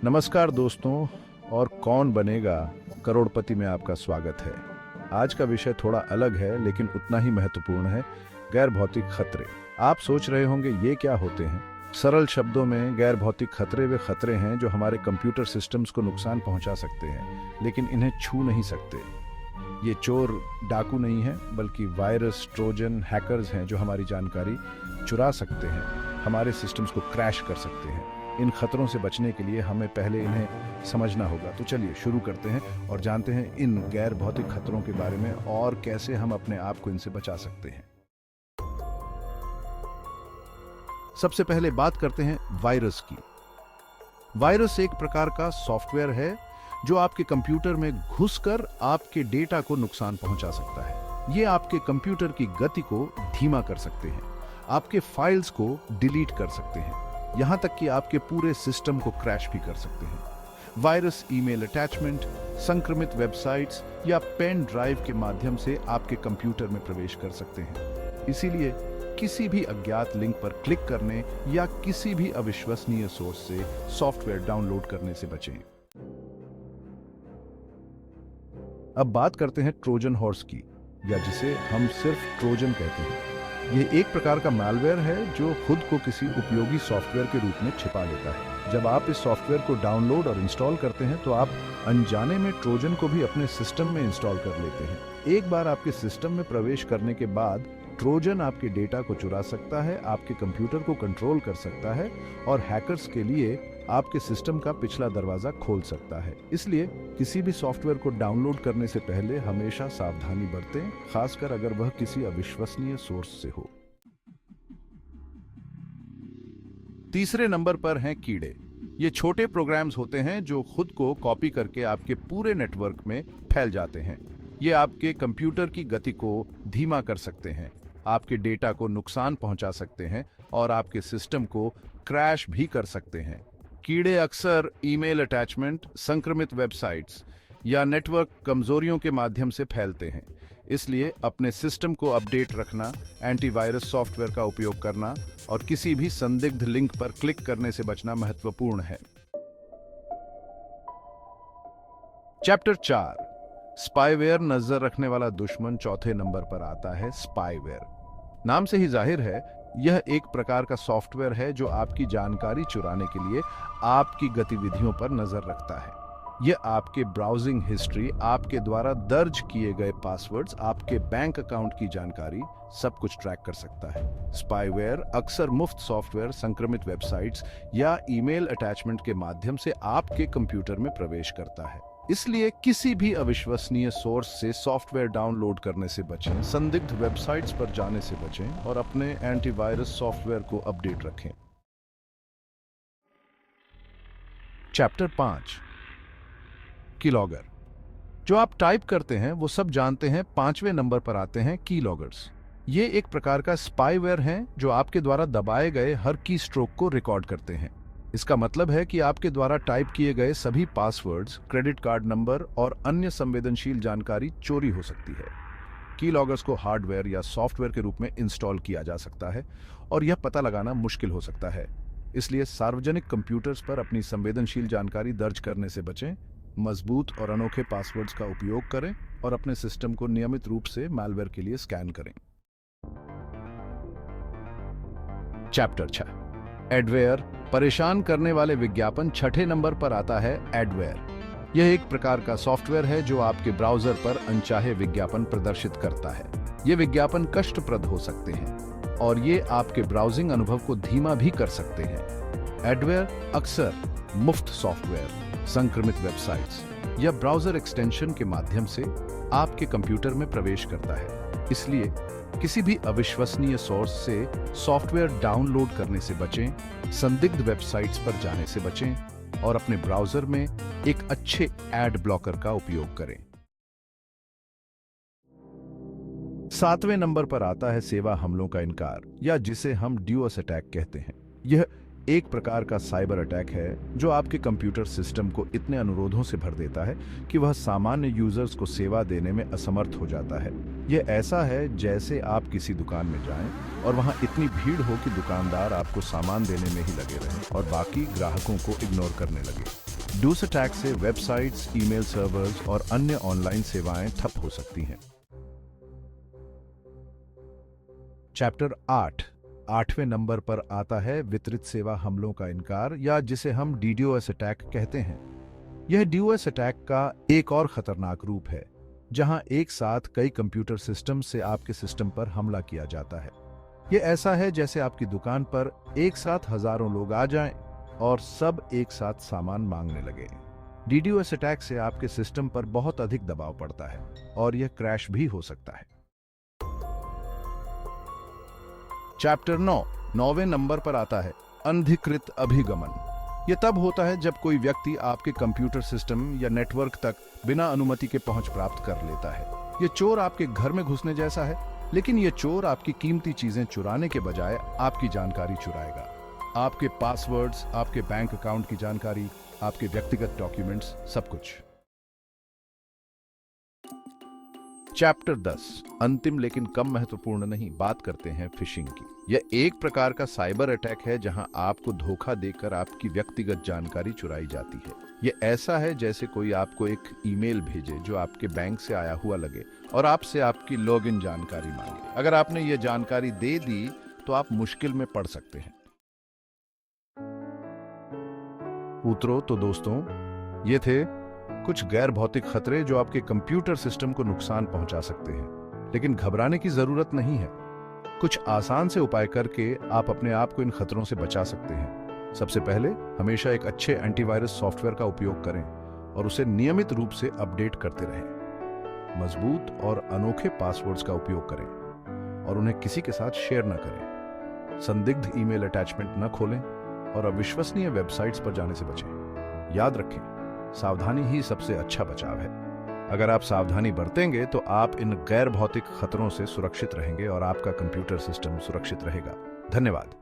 नमस्कार दोस्तों, और कौन बनेगा करोड़पति में आपका स्वागत है। आज का विषय थोड़ा अलग है लेकिन उतना ही महत्वपूर्ण है। गैर भौतिक खतरे। आप सोच रहे होंगे ये क्या होते हैं। सरल शब्दों में गैर भौतिक खतरे वे खतरे हैं जो हमारे कंप्यूटर सिस्टम्स को नुकसान पहुंचा सकते हैं लेकिन इन्हें छू नहीं सकते। ये चोर डाकू नहीं है बल्कि वायरस, ट्रोजन, हैकर्स हैं जो हमारी जानकारी चुरा सकते हैं, हमारे सिस्टम्स को क्रैश कर सकते हैं। इन खतरों से बचने के लिए हमें पहले इन्हें समझना होगा। तो चलिए शुरू करते हैं और जानते हैं इन गैर भौतिक खतरों के बारे में और कैसे हम अपने आप को इनसे बचा सकते हैं। सबसे पहले बात करते हैं वायरस की। वायरस एक प्रकार का सॉफ्टवेयर है जो आपके कंप्यूटर में घुसकर आपके डेटा को नुकसान पहुंचा सकता है। ये आपके कंप्यूटर की गति को धीमा कर सकते हैं, आपके फाइल्स को डिलीट कर सकते हैं, यहां तक कि आपके पूरे सिस्टम को क्रैश भी कर सकते हैं। वायरस ईमेल अटैचमेंट, संक्रमित वेबसाइट्स या पेन ड्राइव के माध्यम से आपके कंप्यूटर में प्रवेश कर सकते हैं। इसीलिए किसी भी अज्ञात लिंक पर क्लिक करने या किसी भी अविश्वसनीय सोर्स से सॉफ्टवेयर डाउनलोड करने से बचें। अब बात करते हैं ट्रोजन हॉर्स की, या जिसे हम सिर्फ ट्रोजन कहते हैं। यह एक प्रकार का मैलवेयर है जो खुद को किसी उपयोगी सॉफ्टवेयर के रूप में छिपा लेता है। जब आप इस सॉफ्टवेयर को डाउनलोड और इंस्टॉल करते हैं तो आप अनजाने में ट्रोजन को भी अपने सिस्टम में इंस्टॉल कर लेते हैं। एक बार आपके सिस्टम में प्रवेश करने के बाद ट्रोजन आपके डेटा को चुरा सकता है, आपके कंप्यूटर को कंट्रोल कर सकता है और हैकर्स के लिए आपके सिस्टम का पिछला दरवाजा खोल सकता है। इसलिए किसी भी सॉफ्टवेयर को डाउनलोड करने से पहले हमेशा सावधानी बरतें, खासकर अगर वह किसी अविश्वसनीय सोर्स से हो। तीसरे नंबर पर हैं कीड़े। ये छोटे प्रोग्राम्स होते हैं जो खुद को कॉपी करके आपके पूरे नेटवर्क में फैल जाते हैं। ये आपके कंप्यूटर की गति को धीमा कर सकते हैं, आपके डेटा को नुकसान पहुंचा सकते हैं और आपके सिस्टम को क्रैश भी कर सकते हैं। कीड़े अक्सर ईमेल अटैचमेंट, संक्रमित वेबसाइट्स या नेटवर्क कमजोरियों के माध्यम से फैलते हैं। इसलिए अपने सिस्टम को अपडेट रखना, एंटीवायरस सॉफ्टवेयर का उपयोग करना और किसी भी संदिग्ध लिंक पर क्लिक करने से बचना महत्वपूर्ण है। Chapter 4, spyware. नजर रखने वाला दुश्मन चौथे नंबर पर आता है स्पाईवेयर। नाम से ही जाहिर है यह एक प्रकार का सॉफ्टवेयर है जो आपकी जानकारी चुराने के लिए आपकी गतिविधियों पर नजर रखता है। यह आपके ब्राउजिंग हिस्ट्री, आपके द्वारा दर्ज किए गए पासवर्ड्स, आपके बैंक अकाउंट की जानकारी सब कुछ ट्रैक कर सकता है। स्पाईवेयर अक्सर मुफ्त सॉफ्टवेयर, संक्रमित वेबसाइट्स या ईमेल अटैचमेंट के माध्यम से आपके कंप्यूटर में प्रवेश करता है। इसलिए किसी भी अविश्वसनीय सोर्स से सॉफ्टवेयर डाउनलोड करने से बचें, संदिग्ध वेबसाइट्स पर जाने से बचें और अपने एंटीवायरस सॉफ्टवेयर को अपडेट रखें। Chapter 5, keylogger. जो आप टाइप करते हैं वो सब जानते हैं। 5वें नंबर पर आते हैं कीलॉगर्स। ये एक प्रकार का स्पाईवेयर हैं जो आपके द्वारा दबाए गए हर की स्ट्रोक को रिकॉर्ड करते हैं। इसका मतलब है कि आपके द्वारा टाइप किए गए सभी पासवर्ड्स, क्रेडिट कार्ड नंबर और अन्य संवेदनशील जानकारी चोरी हो सकती है। कीलॉगर्स को हार्डवेयर या सॉफ्टवेयर के रूप में इंस्टॉल किया जा सकता है और यह पता लगाना मुश्किल हो सकता है। इसलिए सार्वजनिक कंप्यूटर्स पर अपनी संवेदनशील जानकारी दर्ज करने से बचें, मजबूत और अनोखे पासवर्ड्स का उपयोग करें और अपने सिस्टम को नियमित रूप से मैलवेयर के लिए स्कैन करें। Chapter 6, adware. परेशान करने वाले विज्ञापन। छठे नंबर पर आता है एडवेयर। यह एक प्रकार का सॉफ्टवेयर है जो आपके ब्राउजर पर अनचाहे विज्ञापन प्रदर्शित करता है। ये विज्ञापन कष्टप्रद हो सकते हैं और ये आपके ब्राउजिंग अनुभव को धीमा भी कर सकते हैं। एडवेयर अक्सर मुफ्त सॉफ्टवेयर, संक्रमित वेबसाइट्स या ब्राउजर एक्सटेंशन के माध्यम से आपके कंप्यूटर में प्रवेश करता है। इसलिए किसी भी अविश्वसनीय सोर्स से सॉफ्टवेयर डाउनलोड करने से बचें, संदिग्ध वेबसाइट्स पर जाने से बचें और अपने ब्राउजर में एक अच्छे एड ब्लॉकर का उपयोग करें। 7वें नंबर पर आता है सेवा हमलों का इनकार, या जिसे हम ड्यूस अटैक कहते हैं। यह एक प्रकार का साइबर अटैक है जो आपके कंप्यूटर सिस्टम को इतने अनुरोधों से भर देता है कि वह सामान्य यूजर्स को सेवा देने में असमर्थ हो जाता है। यह ऐसा है जैसे आप किसी दुकान में जाएं और वहां इतनी भीड़ हो कि दुकानदार आपको सामान देने में ही लगे रहें और बाकी ग्राहकों को इग्नोर करने लगे। डूस अटैक से वेबसाइट्स, ईमेल सर्वर्स और अन्य ऑनलाइन सेवाएं ठप हो सकती हैं। चैप्टर 8 8वें नंबर पर आता है वितरित सेवा हमलों का इनकार, या जिसे हम डीडोस अटैक कहते हैं। यह डीओएस अटैक का एक और खतरनाक रूप है, जहां एक साथ कई कंप्यूटर सिस्टम से आपके सिस्टम पर हमला किया जाता है। यह ऐसा है जैसे आपकी दुकान पर एक साथ हजारों लोग आ जाएं और सब एक साथ सामान मांगने लगे। डीडोस अटैक से आपके सिस्टम पर बहुत अधिक दबाव पड़ता है और यह क्रैश भी हो सकता है। चैप्टर 9 9वें नंबर पर आता है अनधिकृत अभिगमन। यह तब होता है जब कोई व्यक्ति आपके कंप्यूटर सिस्टम या नेटवर्क तक बिना अनुमति के पहुंच प्राप्त कर लेता है। यह चोर आपके घर में घुसने जैसा है, लेकिन यह चोर आपकी कीमती चीजें चुराने के बजाय आपकी जानकारी चुराएगा। आपके पासवर्ड्स, आपके बैंक अकाउंट की जानकारी, आपके व्यक्तिगत डॉक्यूमेंट्स, सब कुछ। चैप्टर 10 अंतिम लेकिन कम महत्वपूर्ण नहीं, बात करते हैं फिशिंग की। यह एक प्रकार का साइबर अटैक है जहां आपको धोखा देकर आपकी व्यक्तिगत जानकारी चुराई जाती है। यह ऐसा है जैसे कोई आपको एक ईमेल भेजे जो आपके बैंक से आया हुआ लगे और आपसे आपकी लॉगिन जानकारी मांगे। अगर आपने यह जानकारी दे दी तो आप मुश्किल में पड़ सकते हैं। उतरो तो दोस्तों, ये थे कुछ गैर भौतिक खतरे जो आपके कंप्यूटर सिस्टम को नुकसान पहुंचा सकते हैं, लेकिन घबराने की जरूरत नहीं है। कुछ आसान से उपाय करके आप अपने आप को इन खतरों से बचा सकते हैं। सबसे पहले, हमेशा एक अच्छे एंटीवायरस सॉफ्टवेयर का उपयोग करें और उसे नियमित रूप से अपडेट करते रहें। मजबूत और अनोखे पासवर्ड्स का उपयोग करें और उन्हें किसी के साथ शेयर न करें। संदिग्ध ईमेल अटैचमेंट न खोलें और अविश्वसनीय वेबसाइट्स पर जाने से बचें। याद रखें, सावधानी ही सबसे अच्छा बचाव है। अगर आप सावधानी बरतेंगे तो आप इन गैर भौतिक खतरों से सुरक्षित रहेंगे और आपका कंप्यूटर सिस्टम सुरक्षित रहेगा। धन्यवाद।